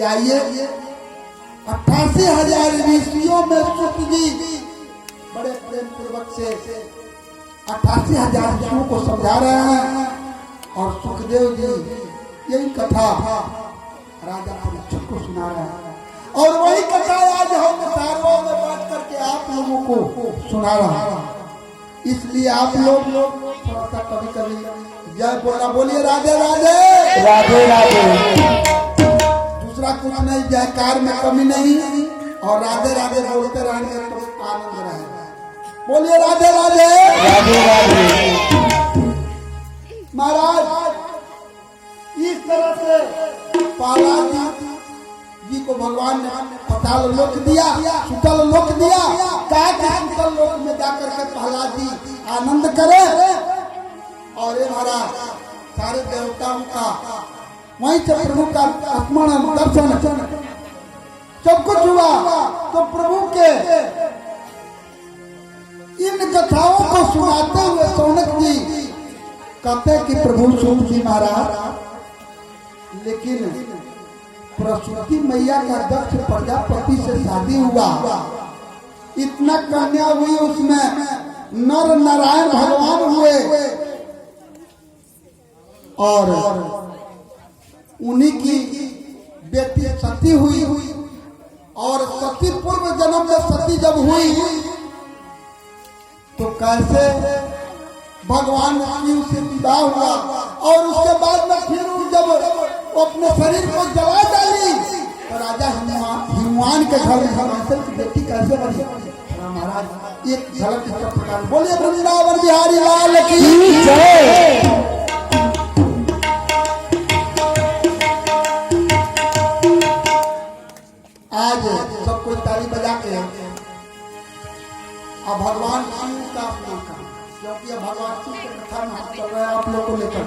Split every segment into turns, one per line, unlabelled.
आइए 88,000 ईस्वियों में सुख जी बड़े प्रेम पूर्वक से 88,000 ईस्वियों को समझा रहे हैं और सुखदेव जी यही कथा राजा परीक्षित को सुना रहे हैं और वही कथा आज हम सारों में बात करके आप लोगों को सुना रहा हूं। इसलिए आप लोग थोड़ा सा कभी कभी जय बोला बोलिए राधे राधे
राधे राधे।
दूसरा कुछ नहीं, जयकार में कमी नहीं और राधे राधे बोलते रहेंगे तो आनंद रहेगा। बोलिए राधे राधे
राधे राधे।
महाराज इस तरह से पाला जी जी को भगवान ने पताल लोक दिया, सुतल लोक दिया। कहा कि सुतल लोक में जाकर के प्रहलाद जी आनंद करे। और ये महाराज सारे देवताओं का वहीं से प्रभु का स्मरण दर्शन सब कुछ हुआ। तो प्रभु के इन कथाओं को सुनाते हुए शौनक जी कहते कि प्रभु सूत जी महाराज, लेकिन प्रसूति मैया का दक्ष प्रजापति से शादी हुआ, इतना कन्या हुई, उसमें नर नारायण भगवान हुए और उन्हीं की बेटी सती हुई। और सती पूर्व जन्म में सती जब हुई तो कैसे भगवान शिव से विवाह हुआ। और उसके बाद में फिर जब अपने शरीर को जला डाली तो राजा हिमवान के घर में हिमाचल की बेटी कैसे बनी। महाराज एक झलक इस प्रकार बोलिए वृंदावन बिहारी लाल की जय। आज सब कोई ताली बजा के अब भगवान शिव का अपना काम, क्योंकि अब भगवान शिव के कथा में हम चल रहे हैं आप लोग को लेकर।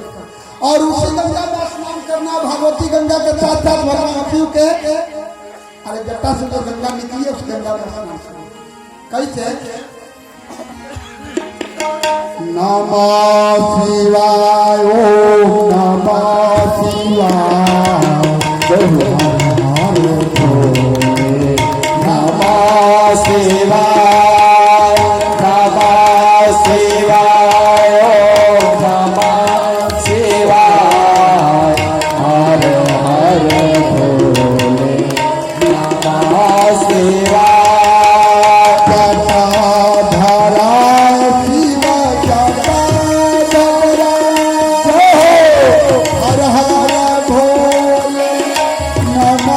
और उसी गंगा में स्नान करना, भगवती गंगा के साथ साथ भगवान शिव के अरे जट्टा से जो गंगा निकली है उस गंगा में स्नान करना। कैसे? नमः शिवाय, ओम नमः शिवाय, नमः शिवाय, नमः शिवाय, ओम नमः शिवाय, हर हर भोले, नमः शिवाय। जटाधरा शिव जटाधरा, हर हर भोले, नमः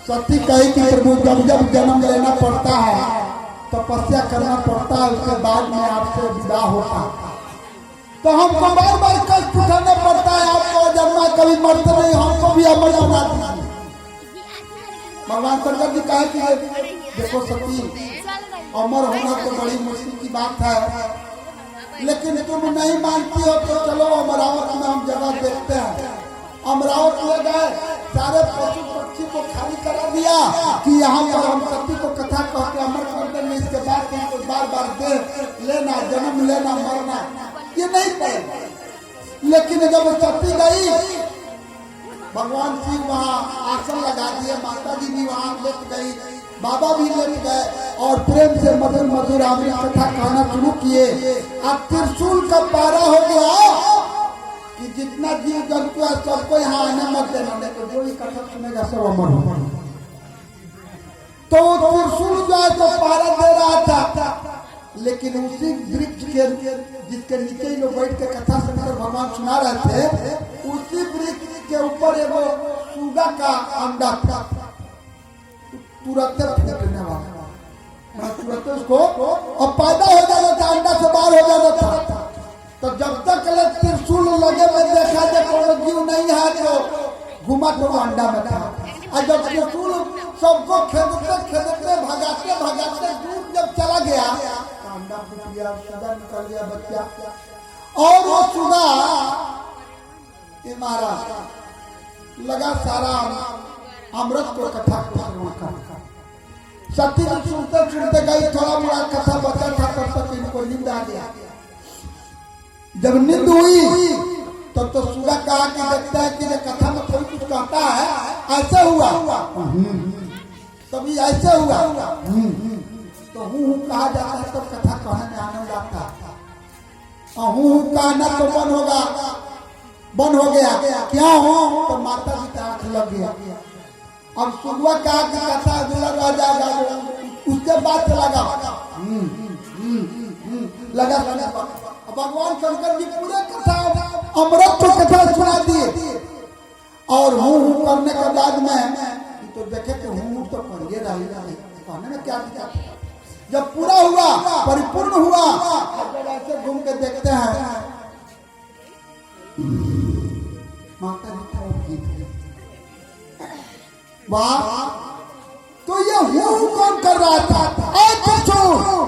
सती कही कि प्रभु जब जब जन्म लेना पड़ता है, तपस्या करना पड़ता है, उसके बाद में आपसे विवाह होता है। तो हमको बार बार कष्ट उठाना पड़ता है, आपको जन्मा कभी मरते नहीं, हमको भी अमर बना दीजिए। भगवान शंकर जी कहे कि देखो सती, अमर होना तो बड़ी मुश्किल की बात है, लेकिन तुम नहीं मानती हो तो चलो अमरावत में हम जगह देखते हैं। अमरावत ले गए, सारे पशु पक्षी को खाली करा दिया कि यहाँ पर हम सती को कथा कह के अमर कर देंगे, इसके बाद तुमको बार बार दे लेना, जन्म लेना, मरना ये नहीं पड़ेगा। लेकिन जब सती गई, भगवान शिव वहाँ आसन लगा दिए, माता जी भी वहाँ लेट गई, बाबा भी लेट गए और प्रेम से मधुर मधुर अमृत कथा कहना शुरू किए। अब त्रिशूल का पारा हो गया कि जितना जीव जंतु है सबको यहाँ आने मत देना, नहीं तो जो ही कथा सुनेगा सब अमर होगा। तो त्रिशूल जो है तो पारा दे रहा था, लेकिन उसी वृक्ष के जिसके नीचे ही लोग बैठ के कथा सुनकर भगवान सुना रहे थे, उसी वृक्ष के ऊपर एगो सुगा का अंडा था, तुरंत फूटने वाला, तुरंत उसको और पैदा हो जाता था, अंडा से बाहर हो जाता था। तो जब तक त्रिशूल लगे में देखा जाए कोनो जीव नहीं है तो घुमा तो अंडा में था। और जब त्रिशूल सबको खेदते खेदते भगाते भगाते दूर जब चला गया, अंडा फूट गया, सुगा निकल गया बच्चा, और वो सुगा महाराज लगा सारा अमृत को इकट्ठा कर। सती जी सुनते सुनते गई, थोड़ा मोड़ा कथा बचा था, तब तक इनको नींद आ गया। जब नींद हुई तब तो सुगा कहा कि देखता है कि कथा में कोई कुछ कहता है, ऐसे हुआ, कभी ऐसे हुआ, तो हूँ कहा जाता है, तब कथा कहने में आनंद आता है। हूँ कहना तो बंद हो गया, क्या हो तो माता जी का आंख लग गया। अब सुबह कहा कि कथा अधूरा रह जाएगा, उसके बाद लगा भगवान शंकर जी पूरे कथा अमृत को कथा सुना दिए। और हूँ करने के बाद में तो देखे कि हूँ तो पढ़िए कहने में क्या दिक्कत है। जब पूरा हुआ, परिपूर्ण हुआ, जब ऐसे घूम के देखते हैं, माता जी वाह, तो ये हूँ कौन कर रहा था?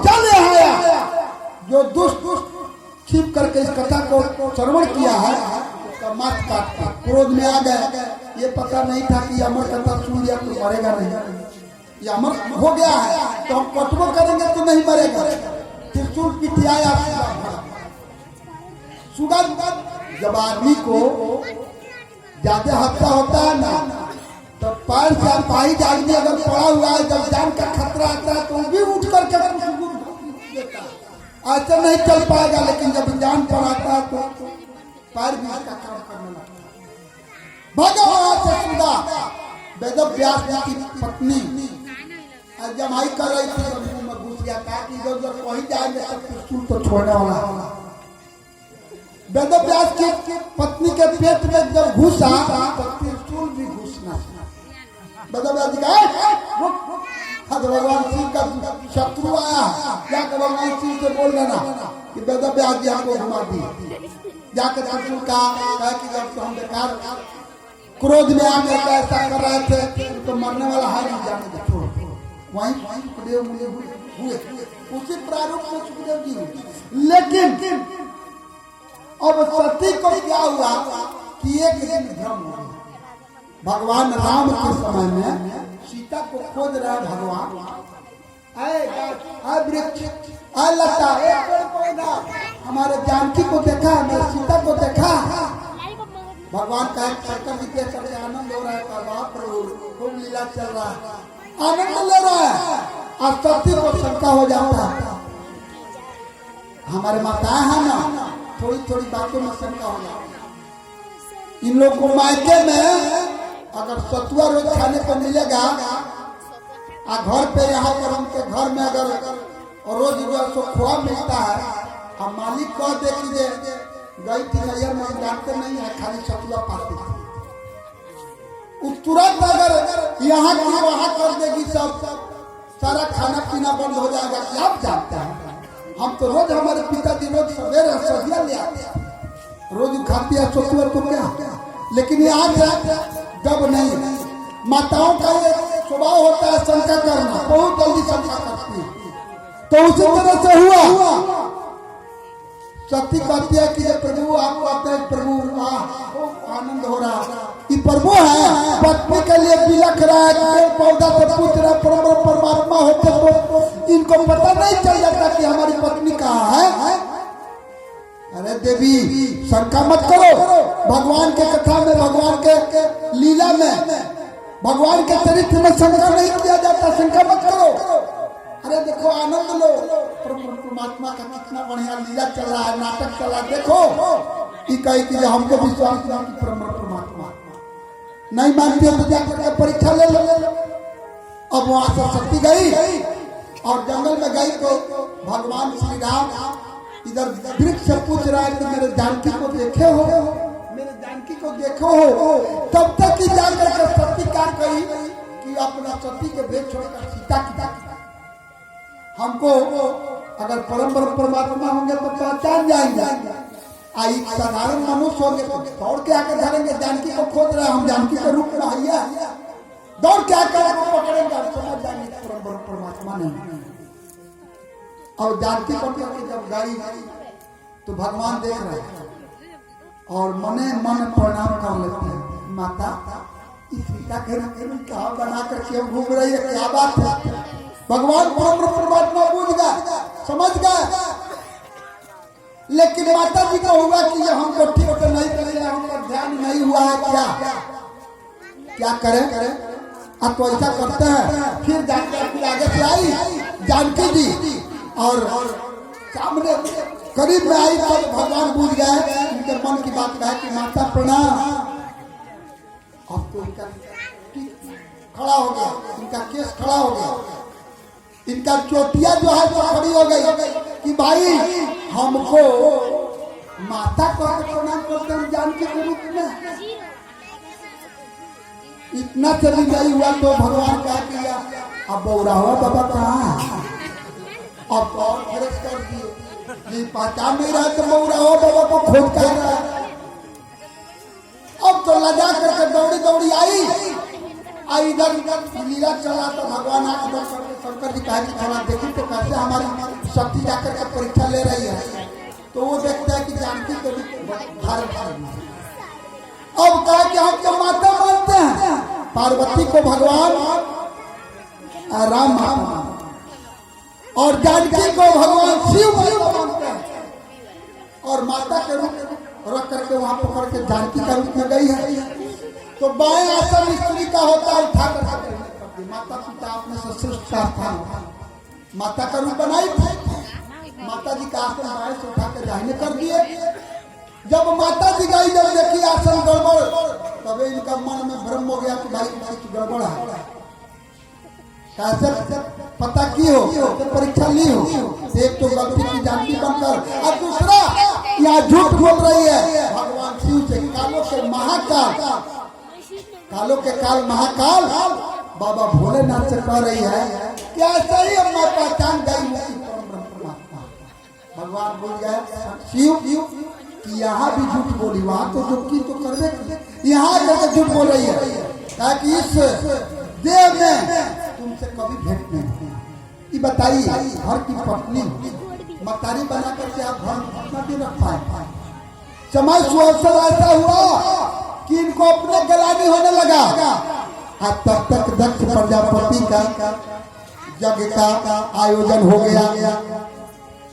चल आया जो दुष्ट छिप करके इस कथा को श्रवण किया है, उसका माथ काटता, क्रोध में आ गए। ये पता नहीं था कि अमर कथा सुन लिया तो मरेगा नहीं, ये अमर हो गया है तो हम कटबो करेंगे तो नहीं मरेगा। त्रिशूल पिटियाया सुगा। जब आदमी को ज्यादा हत्या होता है ना, तो पैर से पाई आदमी अगर पड़ा हुआ है, जब जान का खतरा आता है तो वो भी उठ करके देता है, ऐसा नहीं चल पाएगा। लेकिन जब जान पर आता है तो पैर भी इसका काम करने लगता है। भगवान से सुधा वेद व्यास जी की पत्नी जमाई कर रही थी, मुंह में घुस गया, कहा कि जब वही जाएंगे तब त्रिशूल तो छोड़ने वाला। वेद व्यास की पत्नी के पेट में जब घुसा तो त्रिशूल भी घुसना। वेद व्यास जी का भगवान शिव का शत्रु आया, जाकर भगवान शिव से बोल देना कि वेद व्यास जी हमको घुमा दिए। जाकर त्रिशूल कहा कि जब तो हम बेकार क्रोध में आकर ऐसा कर रहे थे तो मरने वाला है नहीं, जाने दो, वहीं सुखदेव मुझे हुए उसी प्रारूप में सुखदेव जी हुए। लेकिन अब सती को क्या हुआ कि एक दिन भ्रम हो गया। भगवान राम के समय में सीता को खोज रहा भगवान, वृक्ष लता हमारे जानकी को देखा, मेरे सीता को देखा। भगवान का शंकर जी के चलते आनंद हो रहा है, बाप रे खूब लीला चल रहा है, आनंद ले रहा है। अब सती को शंका हो जाता है, हमारे माताएं हैं ना, थोड़ी थोड़ी बातों में शंका हो जाता है। इन लोग को मायके में अगर सतुआ रोज खाने को मिलेगा, घर पे यहाँ पर उनके घर में अगर रोज जो खोआ मिलता है, अब मालिक कह दे कि गई थी नैयर में, जानते नहीं है, खाली सतुआ पाती थी, तुरंत अगर यहाँ की वहाँ कर देगी, सब सारा खाना पीना बंद हो जाएगा। क्या आप जानते हैं, हम तो रोज हमारे पिताजी रोज सवेरे सब्जियां ले आते हैं, रोज खाती है सोचो तो क्या। लेकिन ये आज जब नहीं, माताओं का ये स्वभाव होता है शंका करना, बहुत जल्दी शंका करती है। तो उसी तरह से हुआ, सती कहती है कि प्रभु आपको आते हैं, प्रभु आनंद हो रहा, कि प्रभु है पत्नी के लिए बिलख रहा है, पेड़ पौधा से पूछ रहा है, परमात्मा होते तो इनको पता नहीं चल जाता कि हमारी पत्नी कहाँ है। अरे देवी शंका मत करो, भगवान के कथा में, भगवान के लीला में, भगवान के चरित्र में शंका नहीं किया जाता, शंका मत करो। अरे देखो आनंद लो, परमात्मा का कितना बढ़िया लीला चल रहा है, नाटक चल रहा है, देखो। कि कही कि हमको विश्वास नहीं कि परमात्मा नहीं मानती है तो जाकर परीक्षा ले लो। अब वहां से सती गई और जंगल में गई तो भगवान श्री राम इधर वृक्ष से पूछ रहा है कि मेरे जानकी को देखे हो, मेरे जानकी को देखो हो। तब तक ही जाकर के सती क्या कही कि अपना सती के भेद छोड़कर सीता की हमको अगर परम परमात्मा होंगे तो पहचान जाएंगे। आई साधारण मनुष्य होंगे तो दौड़ के आकर धरेंगे, जानकी को खोज रहे हैं, हम जानकी के रूप में आइए, दौड़ के आकर पकड़ेंगे, आप समझ जाएंगे परम परमात्मा नहीं। और जानकी पकड़ के जब गई तो भगवान देख रहे हैं और मने मन प्रणाम कर लेते हैं, माता इस सीता के कहा बना कर क्यों घूम रही है, क्या बात है। भगवान परमात्मा बुझ गए, समझ गए, लेकिन माता जी को हुआ कि ये हमको ठीक से नहीं करेगा, हमको ध्यान नहीं हुआ है, क्या करें। अब तो ऐसा करते हैं, फिर जाके फिर आगे से आई जानकी जी और सामने करीब में आई तो भगवान बुझ गए, उनके मन की बात कहे कि माता प्रणाम। अब तो इनका खड़ा हो गया, इनका केस खड़ा हो गया, इनका चोटिया जो है तो खड़ी हो गई कि भाई हमको माता को प्रणाम करते हैं जानकी के रूप में। इतना चली नहीं हुआ तो भगवान क्या किया, अब बौरा हुआ बाबा कहाँ है, अब तो और खर्च कर दिए, पहचान नहीं रहा तो बौरा हुआ बाबा को खोज कर रहा है। अब तो लजा करके दौड़ी दौड़ी आई इधर लीला चला तो भगवान आकर शंकर जी कहा कि थोड़ा देखी तो कैसे हमारी शक्ति जाकर के परीक्षा ले रही है। तो वो देखता है कि जानकी तो भारत अब कहा कि हम तो माता मानते हैं, पार्वती को भगवान राम माता और जानकी को भगवान शिव मानते हैं, और माता के रूप रख करके वहां पकड़ के जानकी का रूप में गई है। तो बाएं आसन स्त्री का होता है, उठा कर माता पिता आपने से श्रेष्ठ था, माता का रूप बनाई थी, माता जी का आसन बाएं से उठा कर दाहिने कर दिए। जब माता जी गई, जब देखी आसन गड़बड़, तब इनका मन में भ्रम हो गया कि भाई कुछ गड़बड़ है, कैसे पता की हो, परीक्षा ली हो। एक तो गलती की जानकी बनकर और दूसरा यहाँ झूठ बोल रही है भगवान शिव से, कालों के महाकाल, कालों के काल महाकाल बाबा भोलेनाथ से कह रही है कि ऐसा ही अम्मा पहचान गई परमात्मा। भगवान बोल गए शिव कि यहाँ भी झूठ बोली, वहां तो झूठ की तो करवे की, यहाँ जाकर झूठ बोल रही है ताकि इस देव में तुमसे कभी भेंट नहीं हुई। ये बताइए, घर की पत्नी मतारी बना करके आप घर कितना दिन रख पाए। समय सुअवसर ऐसा हुआ कि इनको अपने गलानी होने लगा। तब तक दक्ष प्रजापति का यज्ञ का आयोजन हो गया।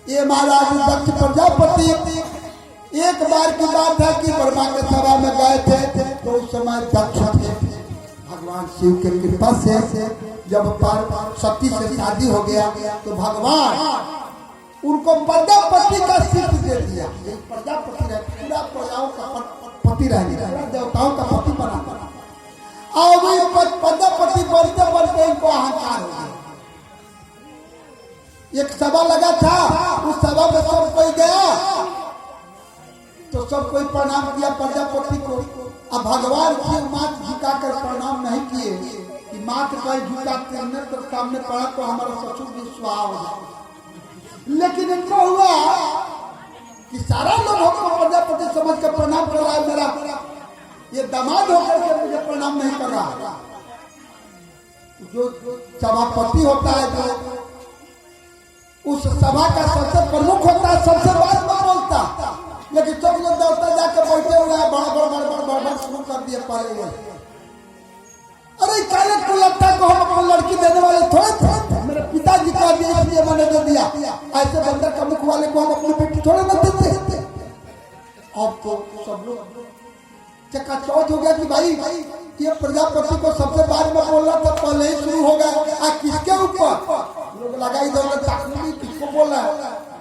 ये महाराज दक्ष प्रजापति, एक बार की बात है कि ब्रह्मा के सभा में गए थे तो उस समय दक्ष थे। भगवान शिव के कृपा से जब सती से शादी हो गया तो भगवान उनको प्रजापति का सिद्ध दे दिया। प्रजापति रहे, पूरा प्रजाओं का पति रह गया, देवताओं का पति बना। और वही प्रजापति बढ़ते बढ़ते इनको अहंकार हो गया। एक सभा लगा था, उस सभा में सब कोई गया तो सब कोई प्रणाम किया प्रजापति को। अब भगवान शिव माथ झुकाकर प्रणाम नहीं किए कि माथ का जूता करने पर सामने पड़ा तो हमारा ससुर भी स्वाहा हो जाए। लेकिन इनको हुआ कि सारा लोग हमको प्रजापति समझ कर प्रणाम कर रहा है, मेरा ये दामाद होकर के मुझे प्रणाम नहीं कर रहा। जो सभापति होता है, जो उस सभा का सबसे प्रमुख होता है, सबसे बात में बोलता, लेकिन सब लोग देवता जाकर बैठे हुए हैं, बड़ शुरू कर दिए पहले। अरे काले को लगता को हम अपनी लड़की देने वाले थोड़े थे, मेरे पिताजी का दिया इसलिए मैंने दे दिया। ऐसे बंदर का मुख वाले को हम अपनी बेटी थोड़े न देते। अब तो सब लोग चकाचौंध हो गया कि भाई ये प्रजापति को सबसे बाद में बोलना था, पहले ही शुरू हो गया। किसके ऊपर लोग लगाई दो ताकनी, किसको बोल रहा है,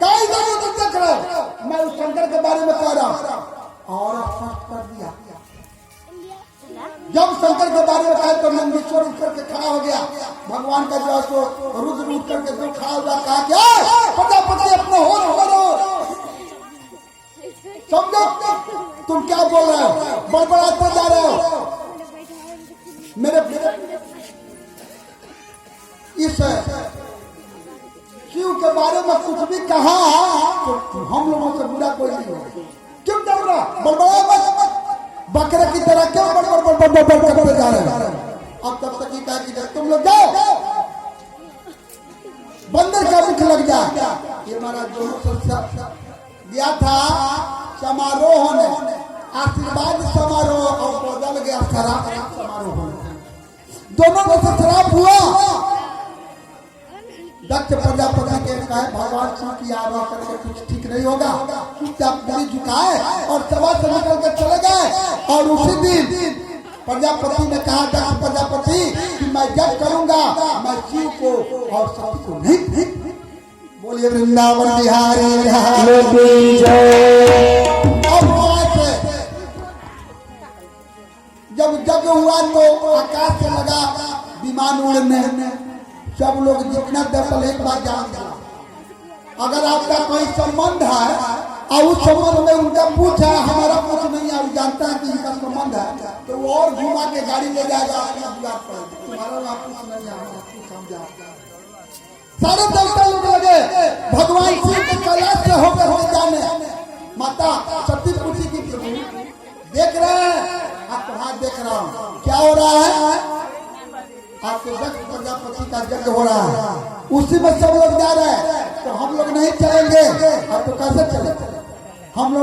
कई जगह तो देख रहे हो। मैं उस शंकर के बारे में कह रहा हूं और स्पष्ट कर दिया। जब शंकर के बारे में कहा तो नंदीश्वर उठ करके खड़ा हो गया, भगवान का जो है सो रुद्र उठ करके जो खड़ा हुआ, कहा क्या प्रजापति अपने होश करो, समझो तुम क्या बोल रहे हो, बड़बड़ाते जा रहे हो। मेरे इस शिव के बारे में कुछ भी कहा तो हम लोगों से बुरा कोई नहीं हो। क्यों डर रहा, बड़बड़ा मत, बकरे की तरह क्यों बड़ करते जा रहे हैं। अब तब तक ही कहा कि तुम लोग जाओ, बंदर का मुख लग जाए। ये हमारा जो गया था समारोह होने, आशीर्वाद समारोह, और बदल गया शराब समारोह होने। दोनों में से शराब हुआ। दक्ष प्रजापति के कहे भगवान शिव की आवाज करके कुछ ठीक नहीं होगा, चुपचाप पूरी झुकाए और सभा से निकल कर चले गए। और उसी दिन प्रजापति ने कहा, दक्ष प्रजापति कि मैं जब करूंगा मैं शिव को और सती को नहीं। बोलिए वृंदावन बिहारी जब जग हुआ तो आकाश से लगा विमान उड़ने। सब लोग जितना दरअसल एक बार जान गया। अगर आपका कोई संबंध है और उस संबंध में उनका पूछ है, हमारा कुछ नहीं है, जानता है कि इनका संबंध है, तो वो और घुमा के गाड़ी ले जाएगा अपना द्वार पर, तुम्हारा वापस नहीं आएगा, समझा। सारे देवता लोग लगे भगवान शिव के कैलाश से होकर हो जाने। माता सती पूछी की देख रहे हैं, आपको हाथ देख रहा हूँ, क्या हो रहा है? आपके दक्ष प्रजापति का यज्ञ हो रहा है, उसी में सब लोग जा रहे हैं, तो हम लोग नहीं चलेंगे। अब तो कैसे चले? हम लोग